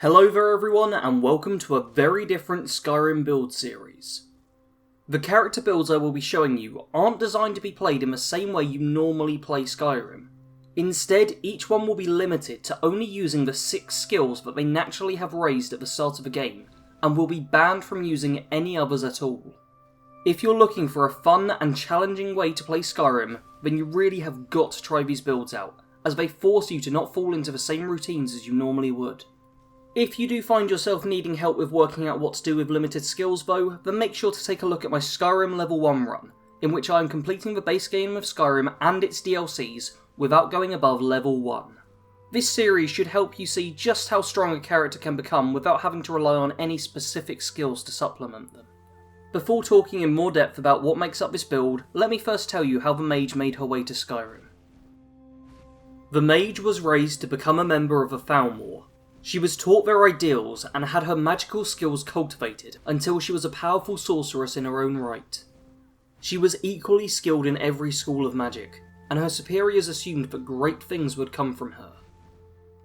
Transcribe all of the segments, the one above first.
Hello there everyone, and welcome to a very different Skyrim build series. The character builds I will be showing you aren't designed to be played in the same way you normally play Skyrim. Instead, each one will be limited to only using the 6 skills that they naturally have raised at the start of the game, and will be banned from using any others at all. If you're looking for a fun and challenging way to play Skyrim, then you really have got to try these builds out, as they force you to not fall into the same routines as you normally would. If you do find yourself needing help with working out what to do with limited skills though, then make sure to take a look at my Skyrim level 1 run, in which I am completing the base game of Skyrim and its DLCs without going above level 1. This series should help you see just how strong a character can become without having to rely on any specific skills to supplement them. Before talking in more depth about what makes up this build, let me first tell you how the Mage made her way to Skyrim. The Mage was raised to become a member of the Thalmor. She was taught their ideals and had her magical skills cultivated until she was a powerful sorceress in her own right. She was equally skilled in every school of magic, and her superiors assumed that great things would come from her.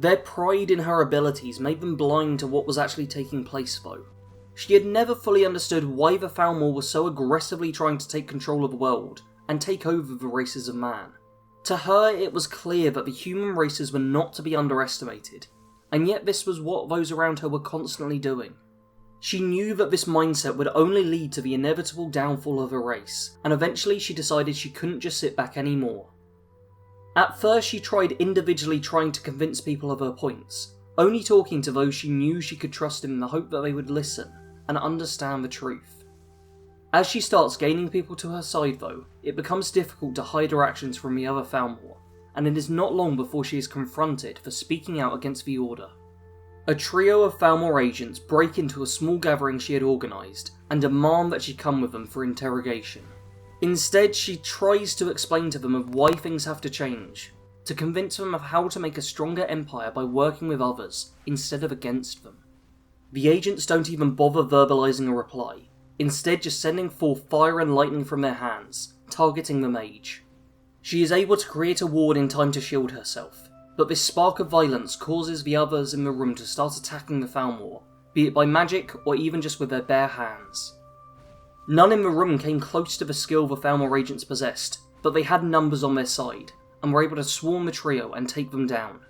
Their pride in her abilities made them blind to what was actually taking place though. She had never fully understood why the Thalmor was so aggressively trying to take control of the world and take over the races of man. To her, it was clear that the human races were not to be underestimated, and yet this was what those around her were constantly doing. She knew that this mindset would only lead to the inevitable downfall of her race, and eventually she decided she couldn't just sit back anymore. At first she tried individually trying to convince people of her points, only talking to those she knew she could trust in the hope that they would listen and understand the truth. As she starts gaining people to her side though, it becomes difficult to hide her actions from the other Thalmor, and it is not long before she is confronted for speaking out against the Order. A trio of Thalmor agents break into a small gathering she had organised and demand that she come with them for interrogation. Instead, she tries to explain to them of why things have to change, to convince them of how to make a stronger empire by working with others instead of against them. The agents don't even bother verbalising a reply, instead just sending forth fire and lightning from their hands, targeting the Mage. She is able to create a ward in time to shield herself, but this spark of violence causes the others in the room to start attacking the Thalmor, be it by magic or even just with their bare hands. None in the room came close to the skill the Thalmor agents possessed, but they had numbers on their side, and were able to swarm the trio and take them down.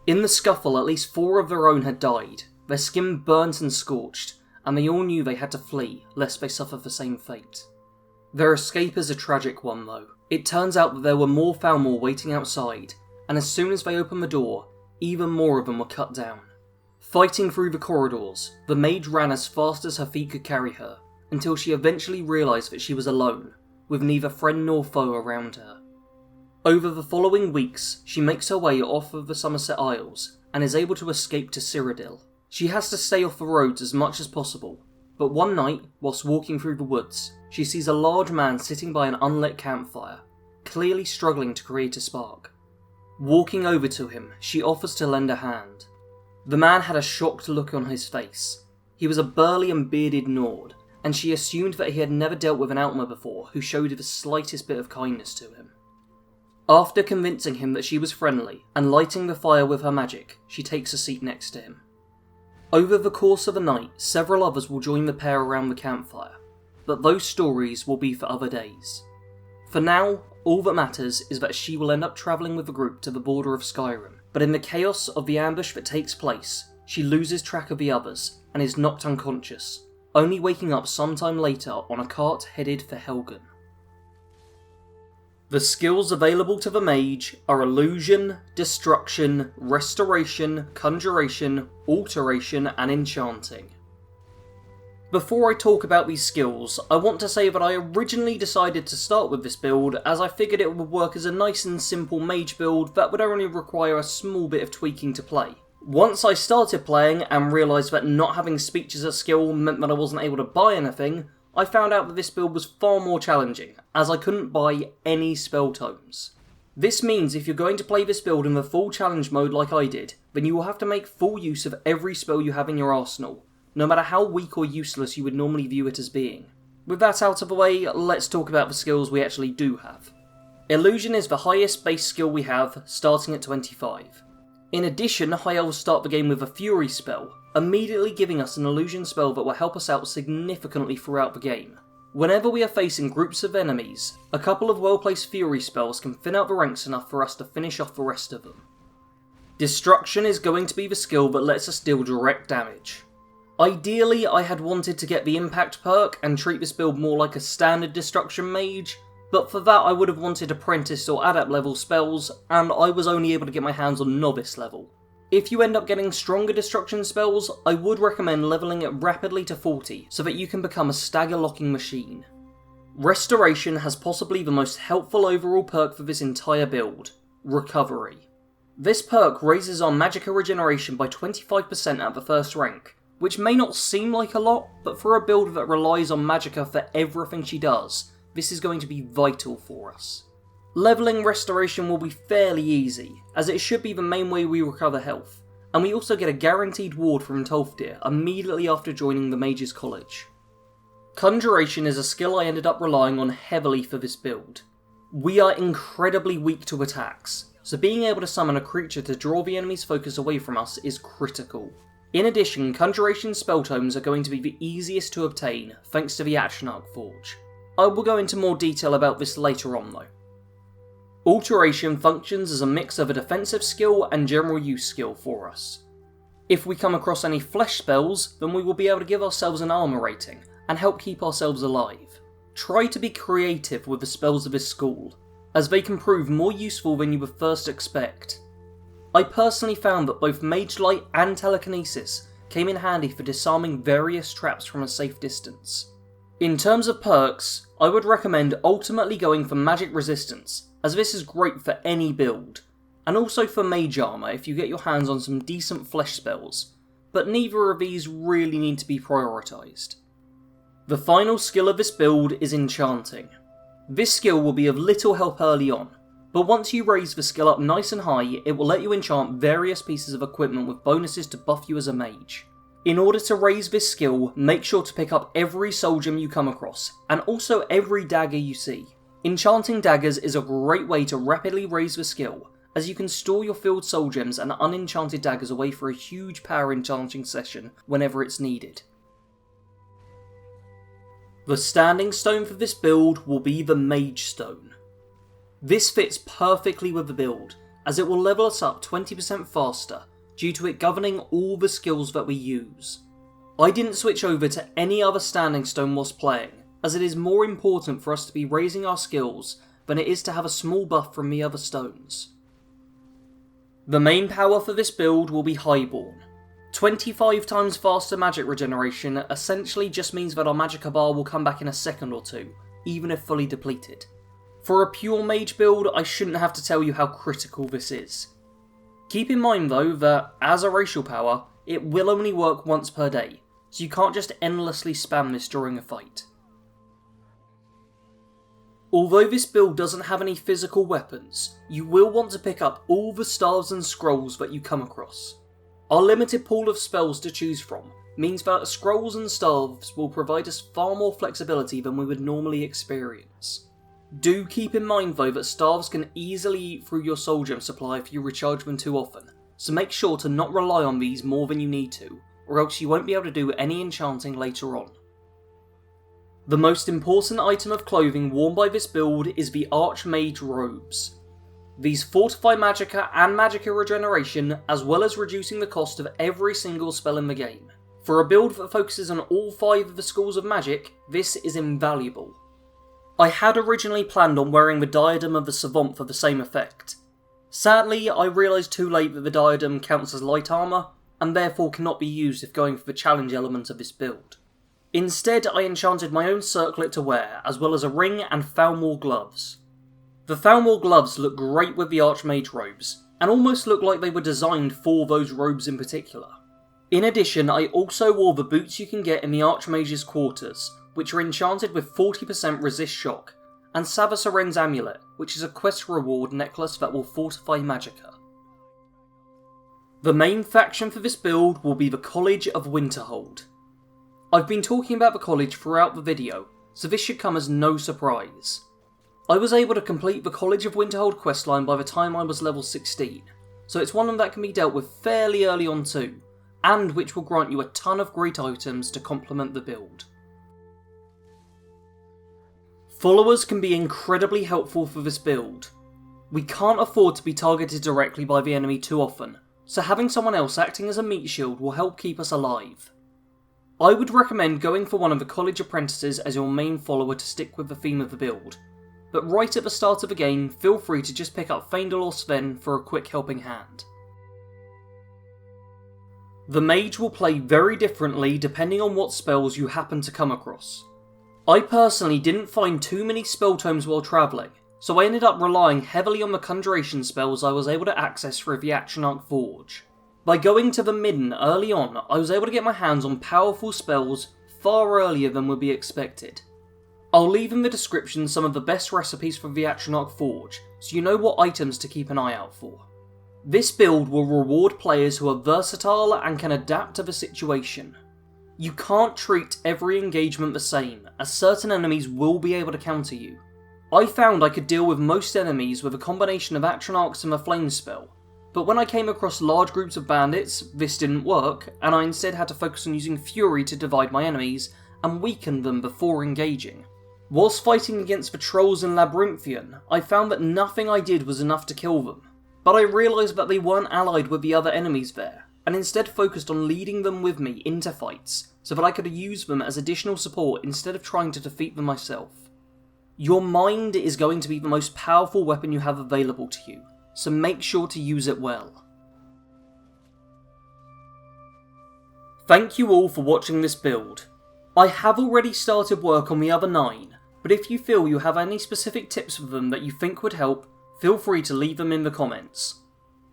In the scuffle, at least 4 of their own had died, their skin burnt and scorched, and they all knew they had to flee, lest they suffer the same fate. Their escape is a tragic one though. It turns out that there were more Thalmor waiting outside, and as soon as they opened the door, even more of them were cut down. Fighting through the corridors, the Mage ran as fast as her feet could carry her, until she eventually realised that she was alone, with neither friend nor foe around her. Over the following weeks, she makes her way off of the Somerset Isles, and is able to escape to Cyrodiil. She has to stay off the roads as much as possible, but one night, whilst walking through the woods, she sees a large man sitting by an unlit campfire, clearly struggling to create a spark. Walking over to him, she offers to lend a hand. The man had a shocked look on his face. He was a burly and bearded Nord, and she assumed that he had never dealt with an Outlaw before who showed the slightest bit of kindness to him. After convincing him that she was friendly, and lighting the fire with her magic, she takes a seat next to him. Over the course of the night, several others will join the pair around the campfire, but those stories will be for other days. For now, all that matters is that she will end up travelling with the group to the border of Skyrim, but in the chaos of the ambush that takes place, she loses track of the others and is knocked unconscious, only waking up sometime later on a cart headed for Helgen. The skills available to the Mage are Illusion, Destruction, Restoration, Conjuration, Alteration, and Enchanting. Before I talk about these skills, I want to say that I originally decided to start with this build as I figured it would work as a nice and simple Mage build that would only require a small bit of tweaking to play. Once I started playing and realised that not having speech as a skill meant that I wasn't able to buy anything, I found out that this build was far more challenging, as I couldn't buy any spell tomes. This means if you're going to play this build in the full challenge mode like I did, then you will have to make full use of every spell you have in your arsenal, no matter how weak or useless you would normally view it as being. With that out of the way, let's talk about the skills we actually do have. Illusion is the highest base skill we have, starting at 25. In addition, High Elves start the game with a Fury spell, immediately giving us an illusion spell that will help us out significantly throughout the game. Whenever we are facing groups of enemies, a couple of well-placed Fury spells can thin out the ranks enough for us to finish off the rest of them. Destruction is going to be the skill that lets us deal direct damage. Ideally, I had wanted to get the Impact perk and treat this build more like a standard Destruction Mage, but for that I would have wanted Apprentice or Adept level spells, and I was only able to get my hands on Novice level. If you end up getting stronger Destruction spells, I would recommend leveling it rapidly to 40 so that you can become a stagger locking machine. Restoration has possibly the most helpful overall perk for this entire build, Recovery. This perk raises our Magicka regeneration by 25% at the first rank, which may not seem like a lot, but for a build that relies on Magicka for everything she does, this is going to be vital for us. Leveling Restoration will be fairly easy, as it should be the main way we recover health, and we also get a guaranteed ward from Tolfdir immediately after joining the Mage's College. Conjuration is a skill I ended up relying on heavily for this build. We are incredibly weak to attacks, so being able to summon a creature to draw the enemy's focus away from us is critical. In addition, Conjuration spell tomes are going to be the easiest to obtain thanks to the Action Arc Forge. I will go into more detail about this later on though. Alteration functions as a mix of a defensive skill and general use skill for us. If we come across any flesh spells, then we will be able to give ourselves an armor rating and help keep ourselves alive. Try to be creative with the spells of this school, as they can prove more useful than you would first expect. I personally found that both Mage Light and Telekinesis came in handy for disarming various traps from a safe distance. In terms of perks, I would recommend ultimately going for Magic Resistance, as this is great for any build, and also for Mage Armor if you get your hands on some decent flesh spells, but neither of these really need to be prioritised. The final skill of this build is Enchanting. This skill will be of little help early on, but once you raise the skill up nice and high, it will let you enchant various pieces of equipment with bonuses to buff you as a mage. In order to raise this skill, make sure to pick up every soul gem you come across, and also every dagger you see. Enchanting daggers is a great way to rapidly raise the skill, as you can store your filled soul gems and unenchanted daggers away for a huge power enchanting session whenever it's needed. The standing stone for this build will be the Mage Stone. This fits perfectly with the build, as it will level us up 20% faster, due to it governing all the skills that we use. I didn't switch over to any other standing stone whilst playing, as it is more important for us to be raising our skills than it is to have a small buff from the other stones. The main power for this build will be Highborn. 25 times faster magic regeneration essentially just means that our Magicka bar will come back in a second or two, even if fully depleted. For a pure mage build, I shouldn't have to tell you how critical this is. Keep in mind though that, as a racial power, it will only work once per day, so you can't just endlessly spam this during a fight. Although this build doesn't have any physical weapons, you will want to pick up all the staves and scrolls that you come across. Our limited pool of spells to choose from means that scrolls and staves will provide us far more flexibility than we would normally experience. Do keep in mind though that staves can easily eat through your soul gem supply if you recharge them too often, so make sure to not rely on these more than you need to, or else you won't be able to do any enchanting later on. The most important item of clothing worn by this build is the Archmage robes. These fortify Magicka and Magicka regeneration, as well as reducing the cost of every single spell in the game. For a build that focuses on all 5 of the schools of magic, this is invaluable. I had originally planned on wearing the diadem of the Savant for the same effect. Sadly, I realised too late that the diadem counts as light armour, and therefore cannot be used if going for the challenge element of this build. Instead, I enchanted my own circlet to wear, as well as a ring and Thalmor gloves. The Thalmor gloves look great with the Archmage robes, and almost look like they were designed for those robes in particular. In addition, I also wore the boots you can get in the Archmage's quarters, which are enchanted with 40% resist shock, and Savasaren's amulet, which is a quest reward necklace that will fortify Magicka. The main faction for this build will be the College of Winterhold. I've been talking about the college throughout the video, so this should come as no surprise. I was able to complete the College of Winterhold questline by the time I was level 16, so it's one that can be dealt with fairly early on too, and which will grant you a ton of great items to complement the build. Followers can be incredibly helpful for this build. We can't afford to be targeted directly by the enemy too often, so having someone else acting as a meat shield will help keep us alive. I would recommend going for one of the college apprentices as your main follower to stick with the theme of the build, but right at the start of the game, feel free to just pick up Faendal or Sven for a quick helping hand. The Mage will play very differently depending on what spells you happen to come across. I personally didn't find too many spell tomes while travelling, so I ended up relying heavily on the Conjuration spells I was able to access through the Actionarch Forge. By going to the Midden early on, I was able to get my hands on powerful spells far earlier than would be expected. I'll leave in the description some of the best recipes for the Actionarch Forge, so you know what items to keep an eye out for. This build will reward players who are versatile and can adapt to the situation. You can't treat every engagement the same, as certain enemies will be able to counter you. I found I could deal with most enemies with a combination of Actionarchs and the Flame spell, but when I came across large groups of bandits, this didn't work, and I instead had to focus on using Fury to divide my enemies and weaken them before engaging. Whilst fighting against the Trolls and Labyrinthian, I found that nothing I did was enough to kill them, but I realised that they weren't allied with the other enemies there, and instead focused on leading them with me into fights, so that I could use them as additional support instead of trying to defeat them myself. Your mind is going to be the most powerful weapon you have available to you, so make sure to use it well. Thank you all for watching this build. I have already started work on the other 9, but if you feel you have any specific tips for them that you think would help, feel free to leave them in the comments.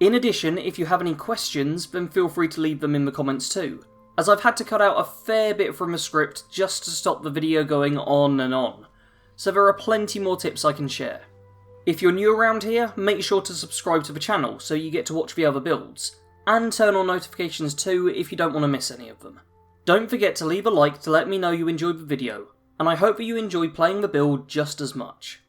In addition, if you have any questions, then feel free to leave them in the comments too, as I've had to cut out a fair bit from the script just to stop the video going on and on, so there are plenty more tips I can share. If you're new around here, make sure to subscribe to the channel so you get to watch the other builds, and turn on notifications too if you don't want to miss any of them. Don't forget to leave a like to let me know you enjoyed the video, and I hope that you enjoy playing the build just as much.